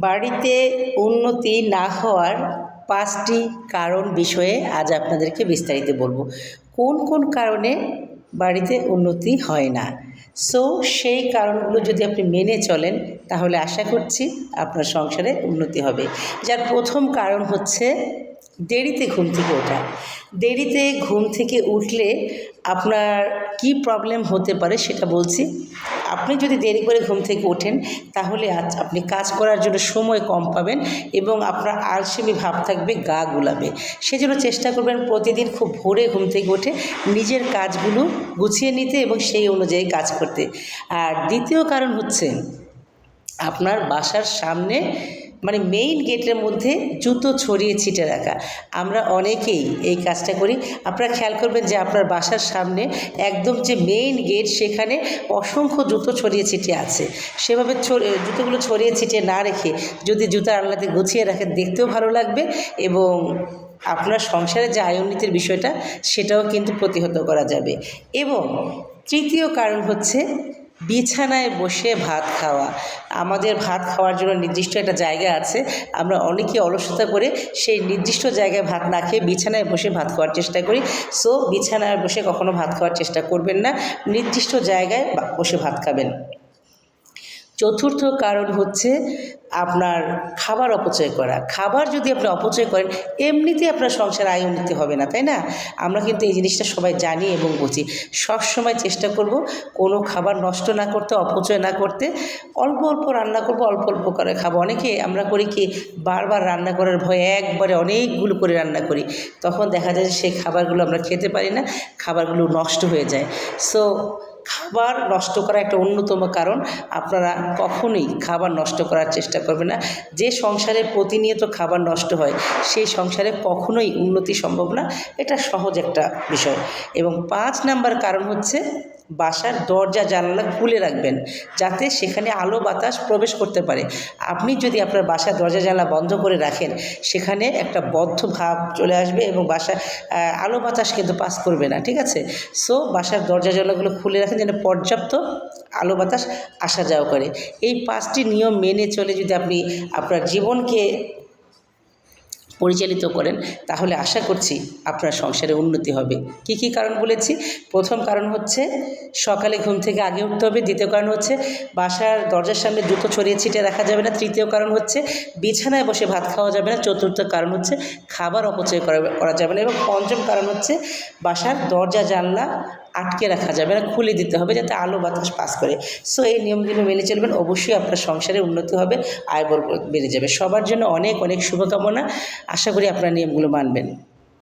বাড়িতে উন্নতি না হওয়ার ৫টি কারণ বিষয়ে আজ আপনাদেরকে বিস্তারিত বলবো। কোন কোন কারণে বাড়িতে উন্নতি হয় না। সেই কারণগুলো যদি আপনি মেনে চলেন তাহলে আশা করছি আপনার সংসারে উন্নতি হবে। যার প্রথম কারণ হচ্ছে দেরিতে ঘুম থেকে ওঠা। দেরিতে ঘুম থেকে উঠলে আপনার কি প্রবলেম হতে পারে সেটা বলছি। আপনি যদি দেরি করে ঘুম থেকে ওঠেন তাহলে আপনি কাজ করার জন্য সময় কম পাবেন এবং আপনার আলসেমি ভাব থাকবে, গা গুলাবে। সেজন্য চেষ্টা করবেন প্রতিদিন খুব ভোরে ঘুম থেকে উঠে নিজের কাজগুলো গুছিয়ে নিতে এবং সেই অনুযায়ী কাজ করতে। আর দ্বিতীয় কারণ হচ্ছে আপনার বাসার সামনে মেইন গেটের মধ্যে জুতো ছড়িয়ে ছিটে রাখা। আমরা অনেকেই এই কাজটা করি। আপনারা খেয়াল করবেন যে আপনার বাসার সামনে একদম যে মেইন গেট সেখানে অসংখ্য জুতো ছড়িয়ে ছিটিয়ে আছে। সেভাবে জুতোগুলো ছড়িয়ে ছিটিয়ে না রেখে যদি জুতার আলনাতে গুছিয়ে রাখেন দেখতেও ভালো লাগবে এবং আপনার সংসারে যে আয় উন্নতির বিষয়টা সেটাও কিন্তু প্রতিহত করা যাবে। এবং তৃতীয় কারণ হচ্ছে বিছানায় বসে ভাত খাওয়া। আমাদের ভাত খাওয়ার জন্য নির্দিষ্ট একটা জায়গা আছে। আমরা অনেকে অলসতা করে সেই নির্দিষ্ট জায়গায় ভাত না খেয়ে বিছানায় বসে ভাত খাওয়ার চেষ্টা করি। বিছানায় বসে কখনো ভাত খাওয়ার চেষ্টা করবেন না, নির্দিষ্ট জায়গায় বসে ভাত খাবেন। চতুর্থ কারণ হচ্ছে আপনার খাবার অপচয় করা। খাবার যদি আপনি অপচয় করেন এমনিতেই আপনার সংসার আয় উন্নতি হবে না, তাই না? আমরা কিন্তু এই জিনিসটা সবাই জানি এবং বুঝি। সবসময় চেষ্টা করব কোনো খাবার নষ্ট না করতে, অপচয় না করতে। অল্প অল্প রান্না করব, অল্প অল্প করে খাবো। অনেকে আমরা করি কি বারবার রান্না করার ভয়ে একবারে অনেকগুলো করে রান্না করি, তখন দেখা যায় যে সেই খাবারগুলো আমরা খেতে পারি না, খাবারগুলো নষ্ট হয়ে যায়। খাবার নষ্ট করা একটা অন্যতম কারণ। আপনারা কখনোই খাবার নষ্ট করার চেষ্টা করবেন না। যে সংসারে প্রতিনিয়ত খাবার নষ্ট হয় সেই সংসারে কখনোই উন্নতি সম্ভব না। এটা সহজ একটা বিষয়। এবং ৫ নাম্বার কারণ হচ্ছে বাসার দরজা জানালা খুলে রাখবেন যাতে সেখানে আলো বাতাস প্রবেশ করতে পারে। আপনি যদি আপনার বাসার দরজা জানালা বন্ধ করে রাখেন সেখানে একটা বদ্ধ ভাব চলে আসবে এবং বাসায় আলো বাতাস কিন্তু পাস করবে না, ঠিক আছে? বাসার দরজা জানালাগুলো খুলে রাখেন যেন পর্যাপ্ত আলো বাতাস আসা যাওয়া করে। এই ৫টি নিয়ম মেনে চলে যদি আপনি আপনার জীবনকে পরিচালিত করেন তাহলে আশা করছি আপনার সংসারে উন্নতি হবে। কি কি কারণ বলেছি? প্রথম কারণ হচ্ছে সকালে ঘুম থেকে আগে উঠতে হবে। দ্বিতীয় কারণ হচ্ছে বাসার দরজার সামনে জুতো ছড়িয়ে ছিটিয়ে রাখা যাবে না। তৃতীয় কারণ হচ্ছে বিছানায় বসে ভাত খাওয়া যাবে না। চতুর্থ কারণ হচ্ছে খাবার অপচয় করা যাবে না। এবং পঞ্চম কারণ হচ্ছে বাসার দরজা জানলা আটকে রাখা যাবে না, খুলে দিতে হবে যাতে আলো বাতাস পাস করে। এই নিয়মগুলো মেনে চলবেন, অবশ্যই আপনার সংসারে উন্নতি হবে, আয় বরকত বেড়ে যাবে। সবার জন্য অনেক অনেক শুভকামনা। আশা করি আপনারা নিয়মগুলো মানবেন।